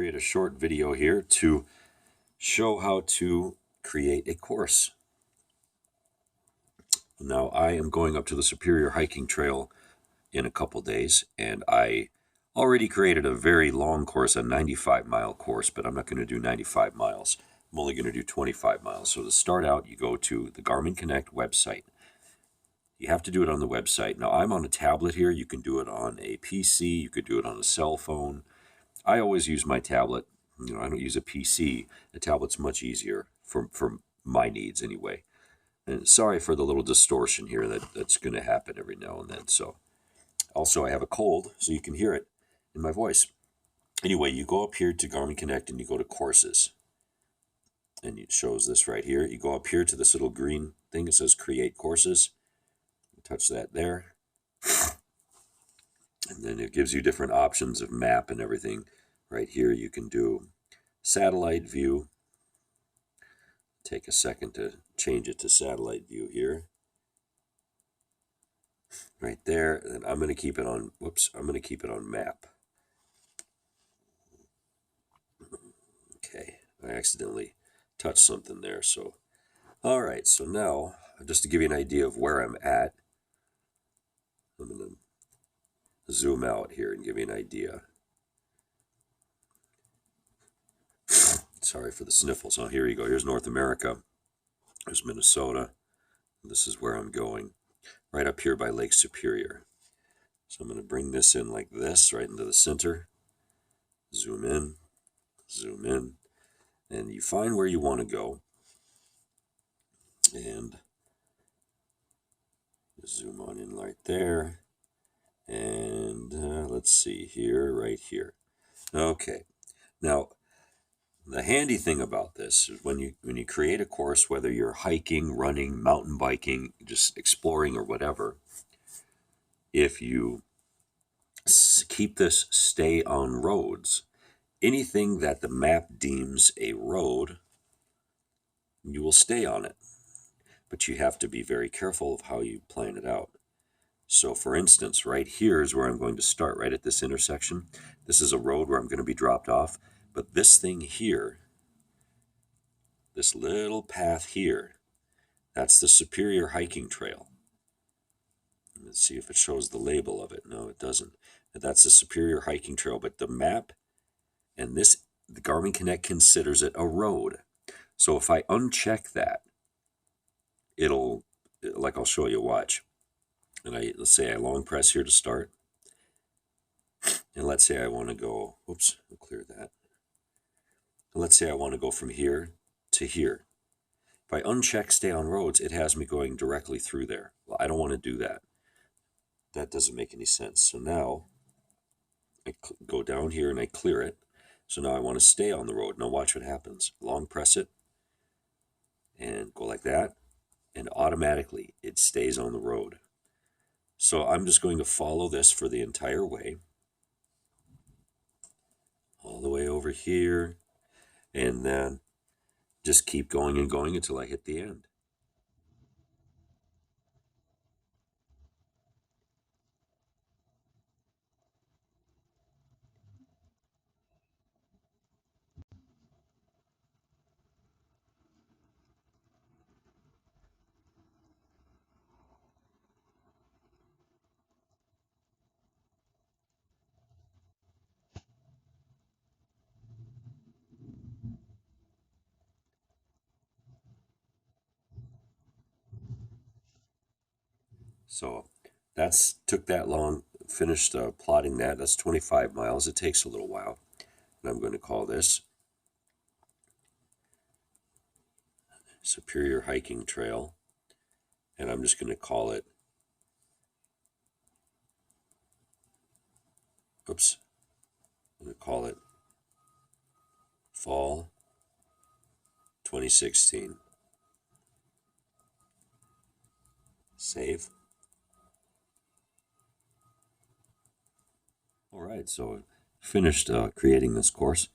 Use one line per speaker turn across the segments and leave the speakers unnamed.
create a short video here to show how to create a course. Now, I am going up to the Superior Hiking Trail in a couple days, and I already created a very long course, a 95-mile course, but I'm not going to do 95 miles. I'm only going to do 25 miles. So to start out, you go to the Garmin Connect website. You have to do it on the website. Now, I'm on a tablet here. You can do it on a PC. You could do it on a cell phone. I always use my tablet. I don't use a PC. The tablet's much easier for my needs anyway. And sorry for the little distortion here that's going to happen every now and then. So, also I have a cold, so you can hear it in my voice. Anyway, you go up here to Garmin Connect and you go to Courses. And it shows this right here. You go up here to this little green thing. It says Create Courses. You touch that there. And then it gives you different options of map and everything. Right here you can do satellite view. Take a second to change it to satellite view here. Right there. And I'm going to keep it on, I'm going to keep it on map. Okay, I accidentally touched something there. So, all right, so now, just to give you an idea of where I'm at, I'm going to zoom out here and give you an idea. Sorry for the sniffles. Oh, here you go. Here's North America. There's Minnesota. This is where I'm going. Right up here by Lake Superior. So I'm going to bring this in like this, right into the center. Zoom in. Zoom in. And you find where you want to go. And zoom on in right there. And let's see here, right here. Okay. Now, the handy thing about this is when you create a course, whether you're hiking, running, mountain biking, just exploring or whatever, if you keep this stay on roads, anything that the map deems a road, you will stay on it. But you have to be very careful of how you plan it out. So for instance, right here is where I'm going to start, right at this intersection. This is a road where I'm going to be dropped off. But this thing here, this little path here, that's the Superior Hiking Trail. Let's see if it shows the label of it. No, it doesn't. That's the Superior Hiking Trail. But the map and the Garmin Connect considers it a road. So if I uncheck that, it'll, like I'll show you, watch. And let's say I long press here to start. And let's say I want to go, whoops, I'll clear that. Let's say I want to go from here to here. If I uncheck stay on roads, it has me going directly through there. Well, I don't want to do that. That doesn't make any sense. So now I go down here and I clear it. So now I want to stay on the road. Now watch what happens. Long press it and go like that. And automatically it stays on the road. So I'm just going to follow this for the entire way. All the way over here. And then just keep going and going until I hit the end. So took that long, finished plotting that. That's 25 miles. It takes a little while. And I'm going to call this Superior Hiking Trail. And I'm just going to call it, oops, I'm going to call it Fall 2016. Save. All right, so finished creating this course.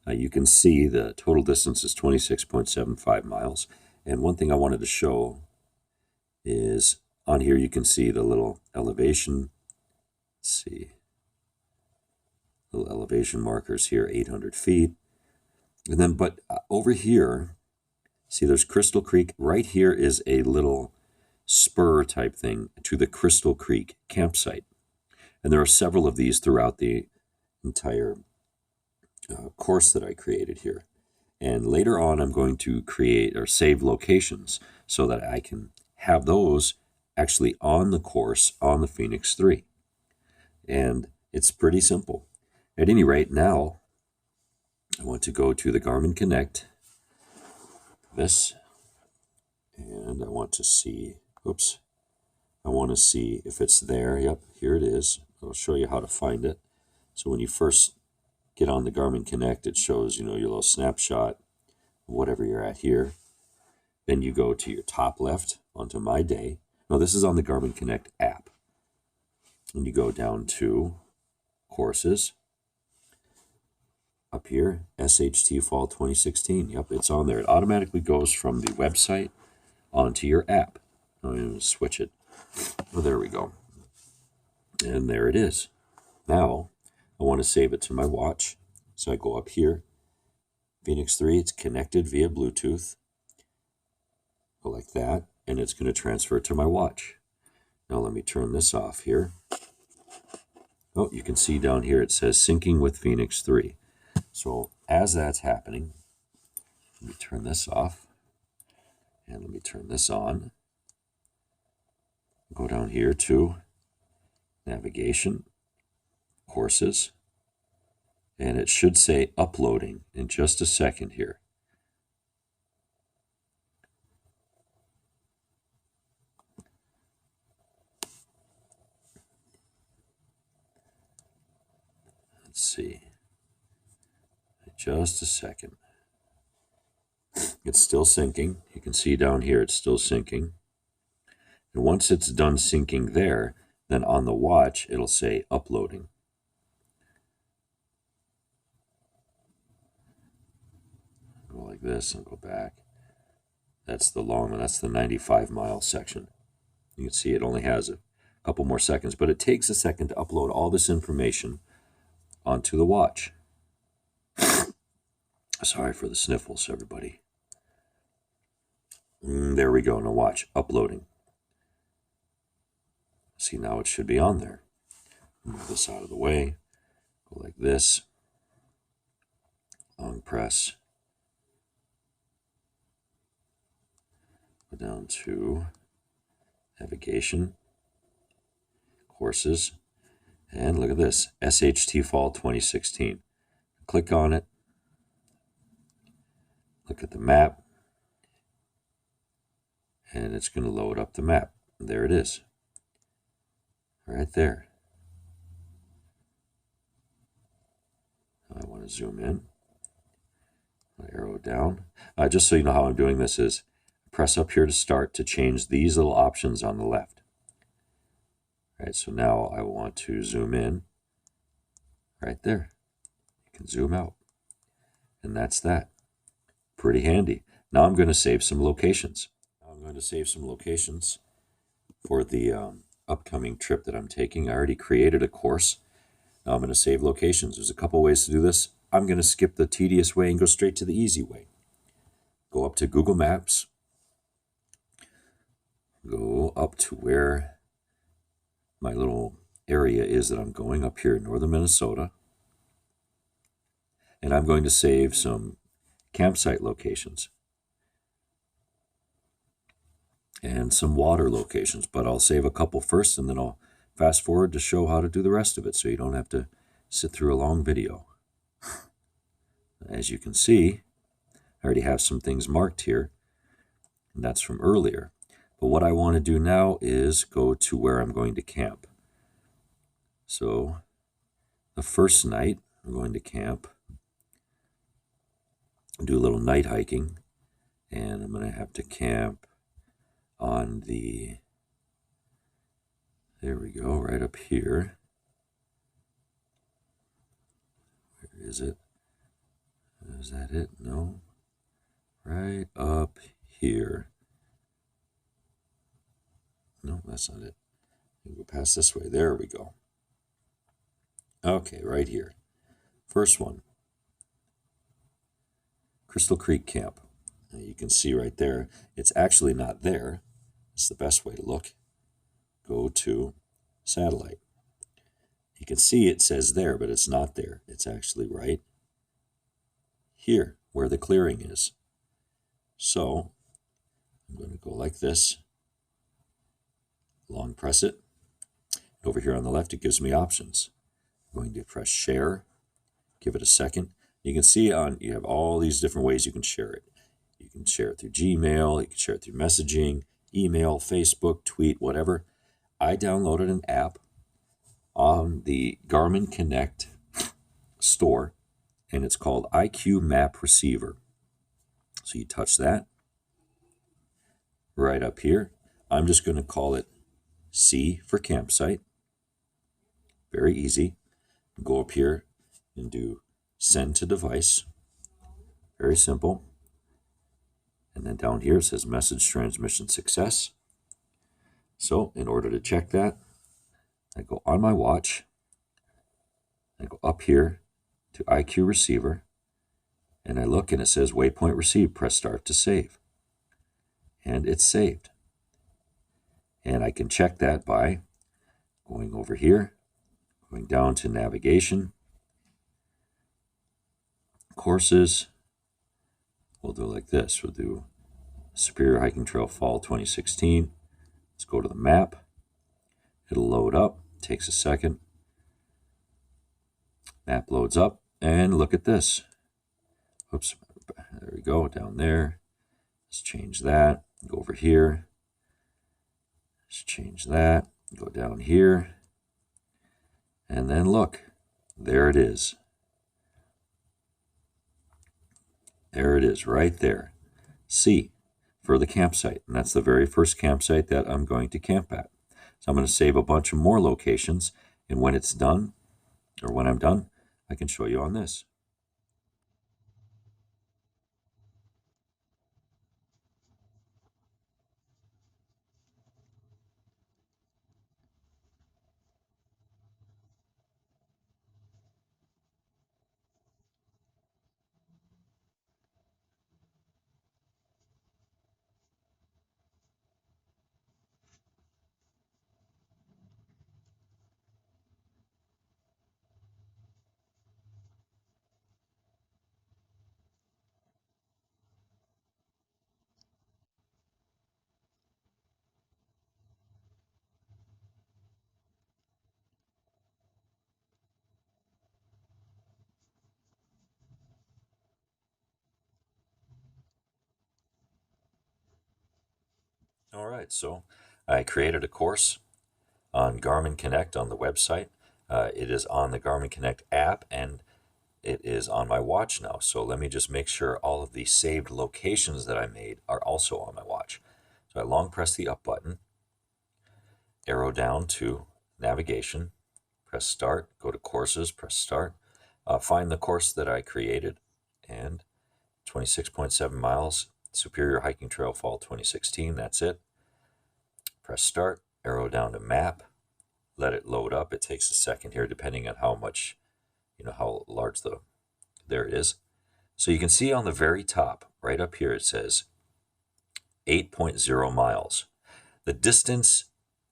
You can see the total distance is 26.75 miles. And one thing I wanted to show is on here you can see the little elevation. Let's see. Little elevation markers here, 800 feet. And then, but over here, see there's Crystal Creek. Right here is a little spur type thing to the Crystal Creek campsite. And there are several of these throughout the entire course that I created here. And later on, I'm going to create or save locations so that I can have those actually on the course on the Fenix 3. And it's pretty simple. At any rate, now I want to go to the Garmin Connect, this, and I want to see, oops, I want to see if it's there. Yep, here it is. I'll show you how to find it. So when you first get on the Garmin Connect, it shows, your little snapshot of whatever you're at here. Then you go to your top left onto My Day. Now this is on the Garmin Connect app. And you go down to Courses. Up here, SHT Fall 2016. Yep, it's on there. It automatically goes from the website onto your app. I'm going to switch it. Oh, there we go. And there it is. Now, I want to save it to my watch. So I go up here. Fenix 3, it's connected via Bluetooth. Go like that, and it's going to transfer to my watch. Now let me turn this off here. Oh, you can see down here it says syncing with Fenix 3. So as that's happening, let me turn this off, and let me turn this on. Go down here to Navigation, Courses, and it should say uploading in just a second here. Let's see. Just a second. It's still syncing. You can see down here it's still syncing. And once it's done syncing there, then on the watch it'll say uploading. Go like this and go back. That's the long one. That's the 95-mile section. You can see it only has a couple more seconds, but it takes a second to upload all this information onto the watch. Sorry for the sniffles, everybody. There we go. Now watch. Uploading. See, now it should be on there. Move this out of the way. Go like this. Long press. Go down to Navigation, Courses, and look at this. SHT Fall 2016. Click on it. Look at the map, and it's going to load up the map. There it is, right there. I want to zoom in, arrow down. Just so you know how I'm doing this is press up here to start to change these little options on the left. All right, so now I want to zoom in right there. You can zoom out, and that's that. Pretty handy. Now I'm going to save some locations. For the upcoming trip that I'm taking. I already created a course. Now I'm going to save locations. There's a couple ways to do this. I'm going to skip the tedious way and go straight to the easy way. Go up to Google Maps. Go up to where my little area is that I'm going, up here in northern Minnesota. And I'm going to save some campsite locations and some water locations, but I'll save a couple first and then I'll fast forward to show how to do the rest of it so you don't have to sit through a long video. As you can see, I already have some things marked here, and that's from earlier. But what I want to do now is go to where I'm going to camp. So the first night I'm going to camp, do a little night hiking, and I'm going to have to camp on the, there we go, right up here. Where is it? Is that it? No. Right up here. No, that's not it. Go past this way. There we go. Okay, right here. First one, Crystal Creek Camp. Now you can see right there, it's actually not there. It's the best way to look. Go to satellite. You can see it says there, but it's not there. It's actually right here where the clearing is. So I'm going to go like this, long press it. Over here on the left, it gives me options. I'm going to press share, give it a second. You can see you have all these different ways you can share it. You can share it through Gmail, you can share it through messaging, email, Facebook, tweet, whatever. I downloaded an app on the Garmin Connect store, and it's called IQMapReceiver. So you touch that right up here. I'm just going to call it C for campsite. Very easy. Go up here and do send to device. Very simple. And then down here it says message transmission success. So in order to check that, I go on my watch. I go up here to IQReceiver, and I look and it says waypoint received. Press start to save. And it's saved. And I can check that by going over here, going down to navigation, courses. We'll do it like this. We'll do Superior Hiking Trail Fall 2016. Let's go to the map. It'll load up. Takes a second. Map loads up, and look at this. Oops, there we go, down there. Let's change that. Go over here. Let's change that. Go down here. And then look, there it is. There it is, right there. C for the campsite. And that's the very first campsite that I'm going to camp at. So I'm going to save a bunch of more locations. And when it's done, or when I'm done, I can show you on this. All right, so I created a course on Garmin Connect on the website. It is on the Garmin Connect app, and it is on my watch now. So let me just make sure all of the saved locations that I made are also on my watch. So I long press the up button, arrow down to navigation, press start, go to courses, press start, find the course that I created, and 26.7 miles, Superior Hiking Trail Fall 2016, that's it. Press start, arrow down to map, let it load up. It takes a second here depending on how much, how large there it is. So you can see on the very top, right up here, it says 8.0 miles. The distance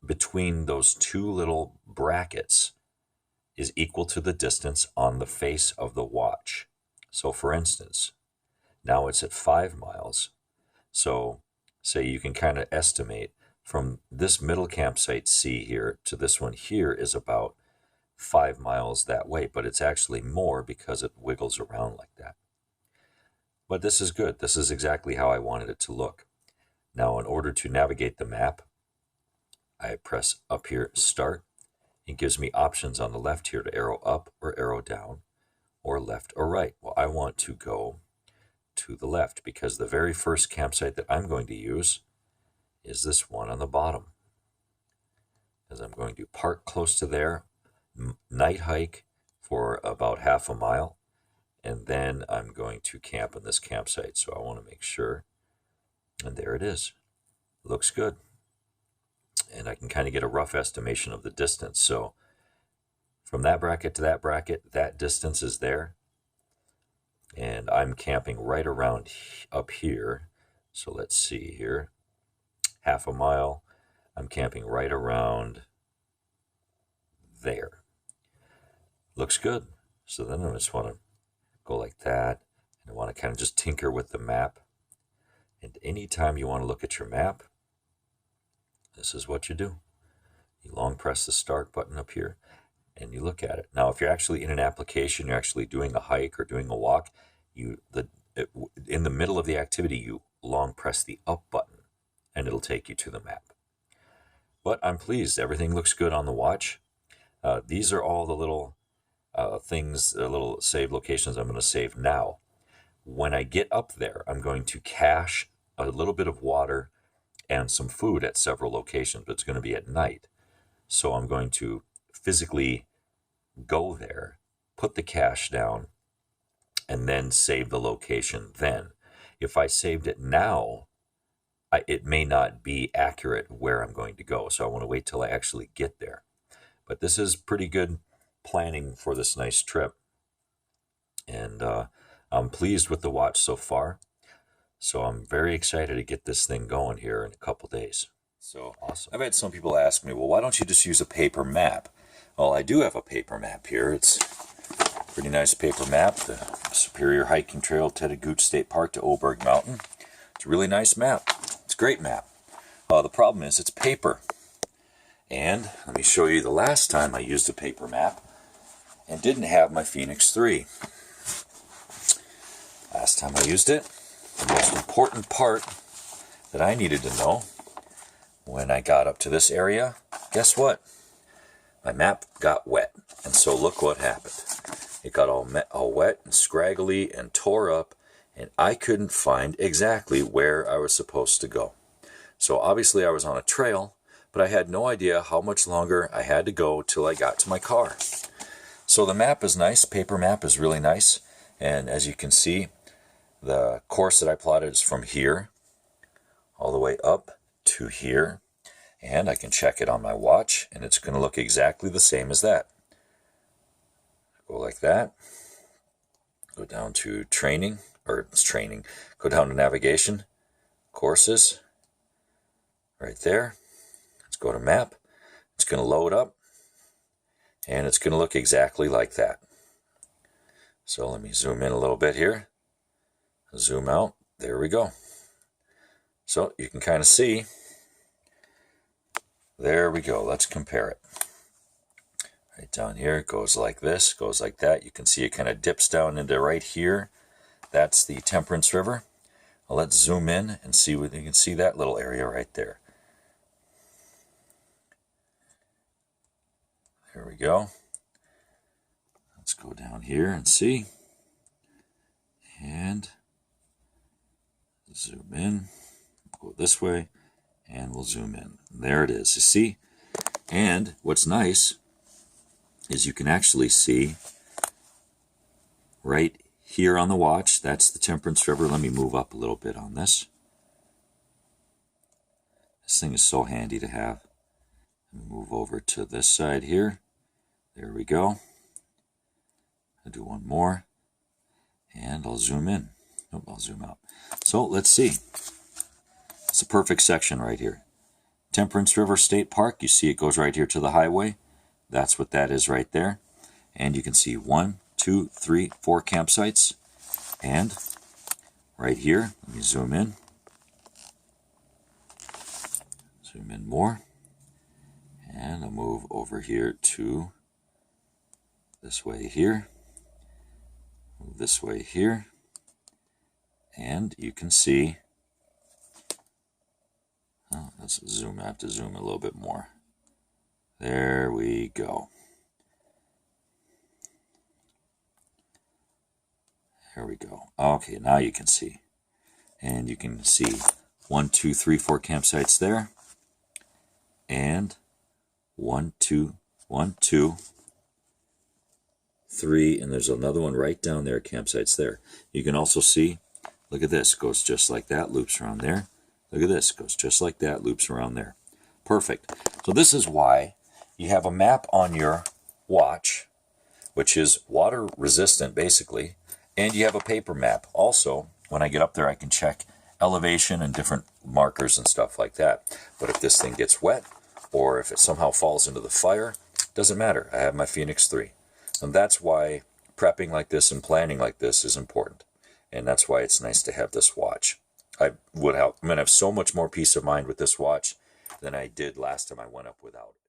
between those two little brackets is equal to the distance on the face of the watch. So for instance, now it's at 5 miles. So say you can kind of estimate from this middle campsite C here to this one here is about 5 miles that way, but it's actually more because it wiggles around like that. But this is good. This is exactly how I wanted it to look. Now, in order to navigate the map, I press up here, start. It gives me options on the left here to arrow up or arrow down, or left or right. Well, I want to go to the left because the very first campsite that I'm going to use is this one on the bottom. As I'm going to park close to there, night hike for about half a mile, and then I'm going to camp in this campsite. So I want to make sure, and there it is. Looks good. And I can kind of get a rough estimation of the distance. So From that bracket to that bracket, that distance is there. And I'm camping right around up here. So let's see here. Half a mile. I'm camping right around there. Looks good. So then I just want to go like that. And I want to kind of just tinker with the map. And anytime you want to look at your map, this is what you do. You long press the start button up here and you look at it. Now, if you're actually in an application, you're actually doing a hike or doing a walk, in the middle of the activity, you long press the up button and it'll take you to the map. But I'm pleased. Everything looks good on the watch. These are all the little things, little save locations I'm going to save now. When I get up there, I'm going to cache a little bit of water and some food at several locations, but it's going to be at night. So I'm going to physically go there, put the cache down, and then save the location then. If I saved it now, it may not be accurate where I'm going to go. So I want to wait till I actually get there. But this is pretty good planning for this nice trip. And I'm pleased with the watch so far. So I'm very excited to get this thing going here in a couple days. So awesome. I've had some people ask me, well, why don't you just use a paper map? Well, I do have a paper map here. It's a pretty nice paper map. The Superior Hiking Trail, Teddegooch State Park to Oberg Mountain. It's a really nice map. It's a great map. The problem is it's paper. And let me show you the last time I used a paper map and didn't have my Fenix 3. Last time I used it, the most important part that I needed to know when I got up to this area, guess what? My map got wet. And so look what happened. It got all wet and scraggly and tore up, and I couldn't find exactly where I was supposed to go. So obviously I was on a trail, but I had no idea how much longer I had to go till I got to my car. So the map is nice. Paper map is really nice. And as you can see, the course that I plotted is from here all the way up to here. And I can check it on my watch, and it's going to look exactly the same as that. Go like that. Go down to training, or it's training. Go down to navigation, courses, right there. Let's go to map. It's going to load up, and it's going to look exactly like that. So let me zoom in a little bit here. Zoom out. There we go. So you can kind of see. There we go. Let's compare it. Right down here, it goes like this, goes like that. You can see it kind of dips down into right here. That's the Temperance River. Well, let's zoom in and see what you can see, that little area right there. There we go. Let's go down here and see. And zoom in. Go this way. And we'll zoom in. There it is. You see? And what's nice is you can actually see right here on the watch, that's the Temperance River. Let me move up a little bit on this. This thing is so handy to have. Let me move over to this side here. There we go. I'll do one more. And I'll zoom in. Nope, I'll zoom out. So let's see. It's a perfect section right here. Temperance River State Park, you see it goes right here to the highway. That's what that is right there. And you can see 1, 2, 3, 4 campsites. And right here, let me zoom in. Zoom in more. And I'll move over here to this way here. Move this way here. And you can see, let's zoom. I have to zoom a little bit more. There we go. There we go. Okay, now you can see. And you can see 1, 2, 3, 4 campsites there. And 1, 2, 1, 2, 3, and there's another one right down there, campsites there. You can also see, look at this, goes just like that, loops around there. Look at this, goes just like that, loops around there. Perfect. So this is why you have a map on your watch, which is water resistant basically, and you have a paper map. Also, when I get up there, I can check elevation and different markers and stuff like that. But if this thing gets wet, or if it somehow falls into the fire, doesn't matter. I have my Fenix 3. And that's why prepping like this and planning like this is important. And that's why it's nice to have this watch. I'm going to have so much more peace of mind with this watch than I did last time I went up without it.